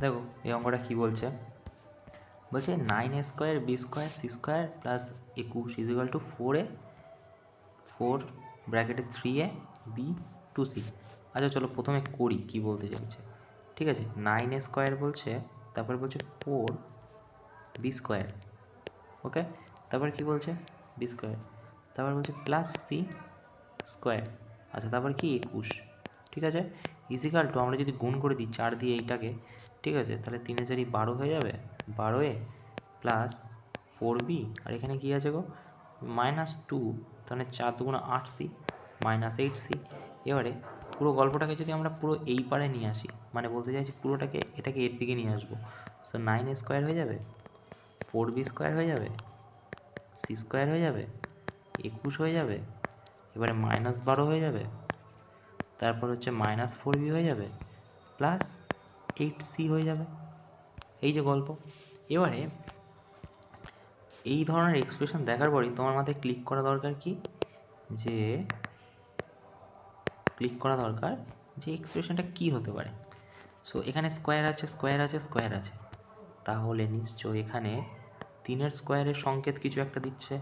দেখো এই অঙ্কটা কী বলছে, বলছে 9a² b² c² plus 21 is equal two 4a 4 ব্র্যাকেটে 3a b 2c। আচ্ছা চলো প্রথমে করি কি বলতে চাইছে। ঠিক আছে, 9a² বলছে, তারপরে বলছে 4b², ওকে, তারপরে কি বলছে b², তারপর বলছে প্লাস c², আচ্ছা তারপর কি 21, ঠিক আছে, ইজিক্যাল টু আমরা যদি গুণ করে দিই 4 দিয়ে এইটাকে, ঠিক আছে, তাহলে 3 4 12 হয়ে যাবে, 12a প্লাস 4b, আর এখানে কি আছে গো -2, তাহলে 4 2 8c -8c। এবারে পুরো গল্পটাকে যদি আমরা পুরো এই পারে নিয়ে আসি, মানে বলতে চাইছি পুরোটাকে এটাকে এর দিকে নিয়ে আসবো, সো 9a² হয়ে যাবে, 4b² হয়ে যাবে, c² হয়ে যাবে, 21 হয়ে যাবে, এবারে -12 হয়ে যাবে, তারপর হচ্ছে -4b হয়ে যাবে, প্লাস 8c হয়ে যাবে। এই যে গল্প। এবারে এই ধরনের এক্সপ্রেশন দেখার পরই তোমার মাথায় ক্লিক করা দরকার কি, যে এক্সপ্রেশনটা কি হতে পারে। সো এখানে স্কোয়ার আছে, তাহলে নিশ্চয় এখানে 3-এর স্কোয়ারের সংকেত কিছু একটা দিচ্ছে,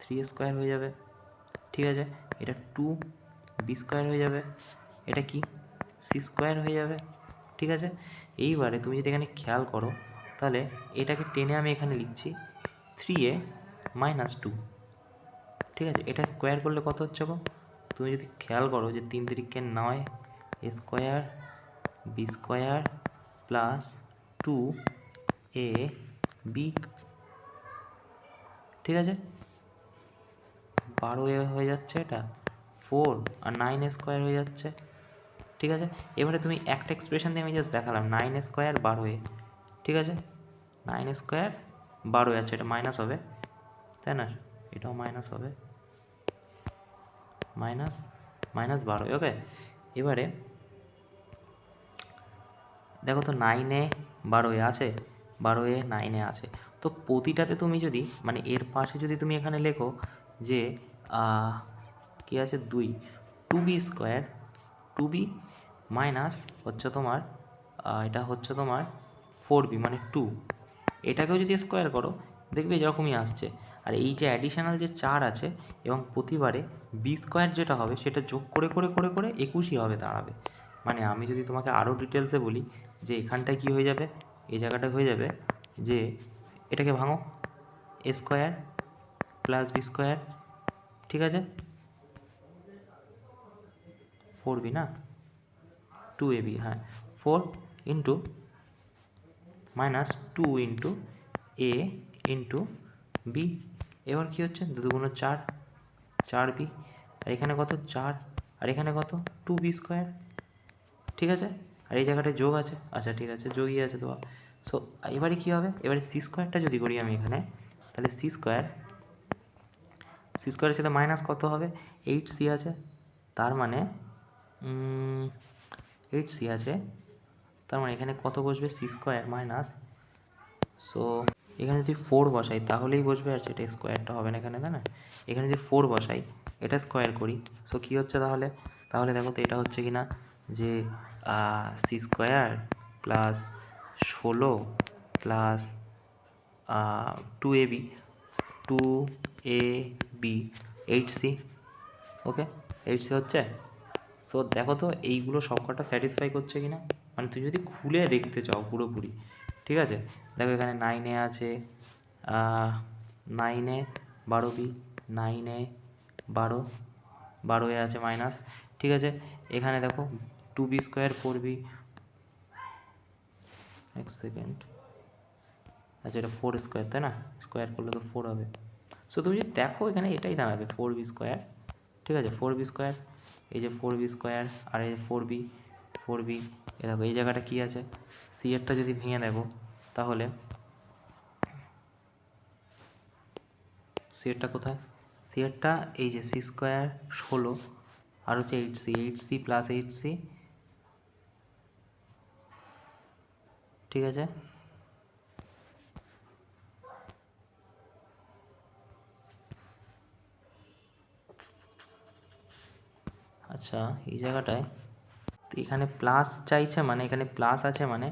3a² হয়ে যাবে, ঠিক আছে, এটা 2b² হয়ে যাবে, এটা কি c² হয়ে যাবে, ঠিক আছে। এইবারে তুমি যদি এখানে খেয়াল করো, তাহলে এটাকে টেনে আমি এখানে লিখছি 3a - 2, ঠিক আছে, এটা স্কোয়ার করলে কত হচ্ছে গো, তুমি যদি খেয়াল করো যে 3 3 9, a² b² প্লাস 2ab, ঠিক আছে, 12a হয়ে যাচ্ছে, এটা 4 আর 9a² হয়ে যাচ্ছে, ঠিক আছে। এবারে তুমি একটা এক্সপ্রেশন দিয়ে আমি জাস্ট দেখালাম 9a² 12a, ঠিক আছে, 9a² 12a আছে, এটা মাইনাস হবে, তাই না, এটাও মাইনাস হবে, -12, ওকে। এবারে দেখো তো 9a 12a আছে, 12a 9a আছে, তো প্রতিটাতে তুমি যদি মানে এর পাশে যদি তুমি এখানে লেখো যে কী আছে 2b² 2b মাইনাস হচ্ছে তোমার এটা হচ্ছে তোমার 4b মানে 2, এটাকেও যদি স্কোয়ার করো দেখবে এরকমই আসছে। আর এই যে অ্যাডিশনাল যে 4 আছে এবং প্রতিবারে b² যেটা হবে সেটা যোগ করে করে করে করে 21ই হবে দাঁড়াবে। মানে আমি যদি তোমাকে আরও ডিটেলসে বলি যে এখানটায় কি হয়ে যাবে, এই জায়গাটায় হয়ে যাবে যে এটাকে ভাঙো, a² প্লাস b², ঠিক আছে, 4b না 2ab, হ্যাঁ 4 into -2 into a into b, এবার কী হচ্ছে 2 2 4, 4b, আর এখানে কত 4, আর এখানে কত 2b², ঠিক আছে, আর এই জায়গাটায় যোগ আছে, আচ্ছা ঠিক আছে যোগই আছে তো। সো এবারে কী হবে, এবারে c²টা যদি করি আমি এখানে, তাহলে c² সাথে মাইনাস কত হবে 8c আছে, তার মানে 8c আছে, তার মানে এখানে কত বসবে c² মাইনাস, সো এখানে যদি 4 বসাই তাহলেই বসবে, আর সেটা স্কোয়ারটা হবে না এখানে, তাই না, এখানে যদি 4 বসাই এটা স্কোয়ার করি, সো কী হচ্ছে তাহলে, তাহলে দেখো তো এটা হচ্ছে কি না যে c² plus 16 plus 2ab 8c, ওকে 8c হচ্ছে। সো দেখো তো এইগুলো সবকটা স্যাটিসফাই করছে কি না, মানে তুই যদি খুলে দেখতে চাও পুরোপুরি, ঠিক আছে, দেখো এখানে 9a আছে, 9a 12b, 9a 12a আছে মাইনাস, ঠিক আছে, এখানে দেখো 2b² 4b, এক সেকেন্ড, আচ্ছা এটা 4² তাই না, স্কোয়ার করলে তো 4 হবে, সো তুমি যদি দেখো এখানে এটাই দাঁড়াবে 4b², ঠিক আছে 4b², এই যে 4b² আর এই 4b এ দেখো এই জায়গাটা কি আছে, সি এরটা যদি ভেঙে দেখো তাহলে সি এরটা কোথায়, সি এরটা এই যে c² 16 আর হচ্ছে 8c প্লাস 8c, ঠিক আছে, আচ্ছা এই জায়গাটায় তো এখানে প্লাস চাইছে, মানে এখানে প্লাস আছে মানে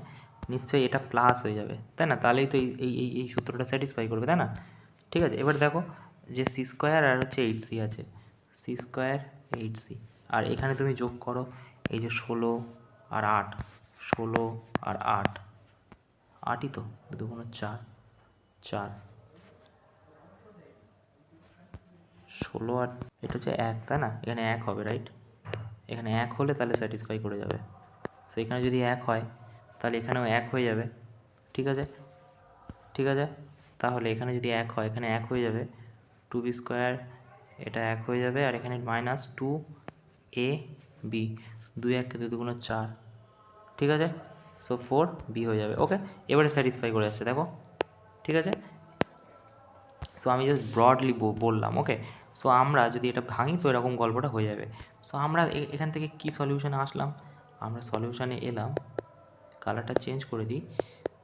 নিশ্চয়ই এটা প্লাস হয়ে যাবে, তাই না? তাহলেই তো এই সূত্রটা স্যাটিসফাই করবে, তাই না? ঠিক আছে, এবার দেখো যে সি স্কোয়ার আর হচ্ছে 8c আছে, সি স্কোয়ার 8c, আর এখানে তুমি যোগ করো এই যে 16 আর 8, 16 আর 8, 8ই তো, 2 গুণ 4, 4, 16 আর এটা হচ্ছে 1, তাই না? এখানে 1 হবে, রাইট? এখানে 1 হলে তাহলে স্যাটিসফাই করে যাবে। সো এখানে যদি 1 হয় তাহলে এখানেও 1 হয়ে যাবে, ঠিক আছে? ঠিক আছে, তাহলে এখানে যদি 1 হয়, এখানে 1 হয়ে যাবে, 2b স্কোয়ার, এটা 1 হয়ে যাবে, আর এখানে মাইনাস 2ab, 2 1 2 গুণ 4, ঠিক আছে? সো 4b হয়ে যাবে। ওকে, এবারে স্যাটিসফাই করে যাচ্ছে, দেখো, ঠিক আছে? সো আমি জাস্ট ব্রডলি বললাম, ওকে? সো আমরা যদি এটা ভাঙি তো এরকম গল্পটা হয়ে যাবে। সো আমরা এখান থেকে কি সলিউশনে আসলাম? আমরা সলিউশনে এলাম, কালারটা চেঞ্জ করে দিই,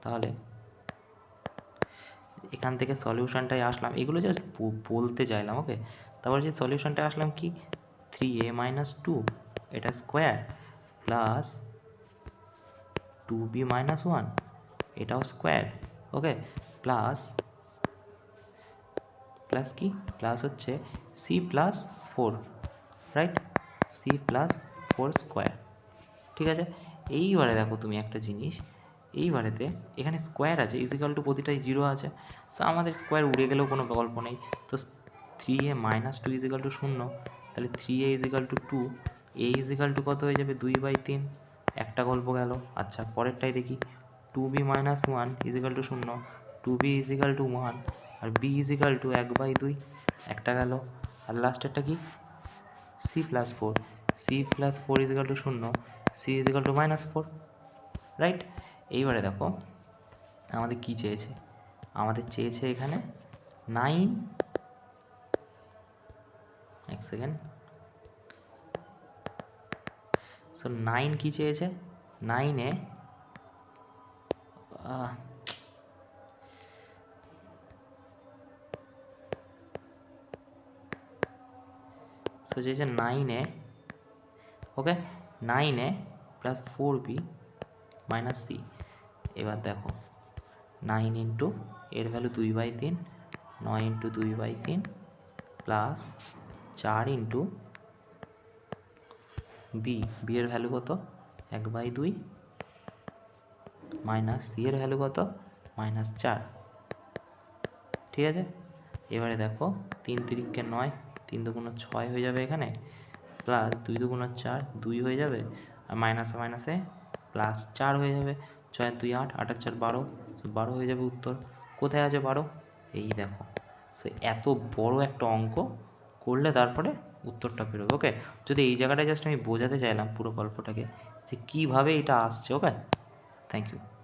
তাহলে এখান থেকে সলিউশনটাই আসলাম, এগুলো জাস্ট বলতে চাইলাম, ওকে? তারপর যে সলিউশনটা আসলাম কি, 3a মাইনাস 2 এটা স্কোয়ার প্লাস 2b মাইনাস 1 এটাও স্কোয়ার, ওকে? প্লাস প্লাস কি, প্লাস হচ্ছে C plus 4, right? C plus 4 square, ঠিক আছে? এইবারে দেখো তুমি একটা জিনিস, এইবারেতে এখানে স্কোয়ার আছে, ইজিক্যাল টু প্রতিটাই 0 আছে, সো আমাদের স্কোয়ার উড়ে গেলেও কোনো গল্প নেই। তো 3a মাইনাস 2 ইজিক্যাল টু 0, তাহলে 3a equal to 2, a equal to কত হয়ে যাবে, 2/3, একটা গল্প গেল। আচ্ছা, পরেরটাই দেখি, 2b minus 1 equal to 0, 2b equal to 1, আর b ইজিক্যাল টু 1/2, একটা গেল। আর লাস্টেরটা কি, C plus 4, C plus 4 equal to 0, C equal to minus 4, right? এইবারে দেখো আমাদের কি চেয়েছে, আমাদের চেয়েছে এখানে 9, এক সেকেন্ড, সো 9 কি চেয়েছে, 9-এ সো চেয়েছে 9-এ, okay, 9a plus 4b minus C. এবার দেখো 9 ইন্টু এর value 2/3, 9 into 2/3 plus 4 into B, B এর ভ্যালু কত, 1/2, মাইনাস সি এর ভ্যালু কত, -4, ঠিক আছে? এবারে দেখো 3 3 9, 3 2 6 হয়ে যাবে এখানে, প্লাস 2 2 4, 2 হয়ে যাবে, আর মাইনাসে মাইনাসে প্লাস 4 হয়ে যাবে, 6 2 8, 8 আর 4 12, 12 হয়ে যাবে উত্তর। কোথায় আছে 12? এই দেখো। সো এত বড় একটা অঙ্ক করলে তারপরে উত্তরটা বেরোবে, ওকে? যদি এই জায়গাটায় জাস্ট আমি বোঝাতে চাইলাম পুরো গল্পটাকে যে কীভাবে এটা আসছে, ওকে? Thank you.